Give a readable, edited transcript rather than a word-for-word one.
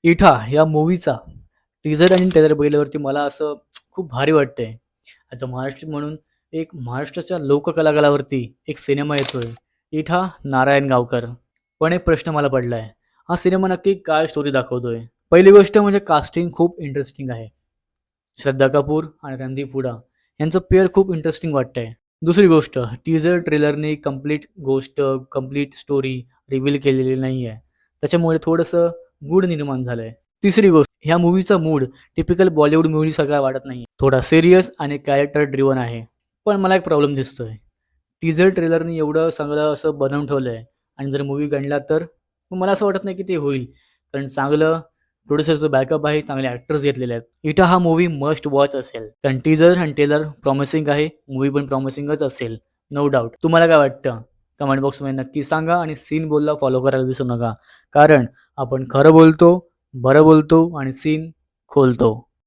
इठा या मूव्हीचा टीझर आणि ट्रेलर बघितल्यावरती मला असं खूप भारी वाटतंय. ॲज अ महाराष्ट्र म्हणून एक महाराष्ट्राच्या लोककलाकारावरती एक सिनेमा येतोय. इठा नारायण गावकर. पण एक प्रश्न मला पडलाय. हा सिनेमा नक्की काय स्टोरी दाखवतोय? पहिली गोष्ट म्हणजे कास्टिंग खूप इंटरेस्टिंग आहे. श्रद्धा कपूर आणि रणदीप हुडा यांचं पेअर खूप इंटरेस्टिंग वाटतंय. दुसरी गोष्ट टीझर ट्रेलरने कंप्लीट स्टोरी रिव्हील केलेली नाही आहे. त्याच्यामुळे थोडंसं गूढ निर्माण झालंय. तिसरी गोष्ट ह्या मूव्हीचा मूड टिपिकल बॉलिवूड मूव्हीसारखा वाटत नाही. थोडा सीरियस आणि कॅरेक्टर ड्रिव्हन आहे. पण मला एक प्रॉब्लेम दिसतोय. टीझर ट्रेलरने एवढं सगळं असं बनवून ठेवलंय आणि जर मूव्ही गणला तर मग मला असं वाटत नाही की ते होईल. कारण चांगलं प्रोड्युसरचं बॅकअप आहे, चांगले ॲक्टर्स घेतलेले आहेत. इथं हा मूव्ही मस्ट वॉच असेल. कारण टीझर आणि ट्रेलर प्रॉमिसिंग आहे. मूव्ही पण प्रॉमिसिंगच असेल. No doubt. तुम्हाला काय वाटतं? कमेंट बॉक्समध्ये नक्की सांगा आणि सीन बोलला फॉलो करायला विसरू नका. कारण आपण खरं बोलतो, बरं बोलतो आणि सीन खोलतो.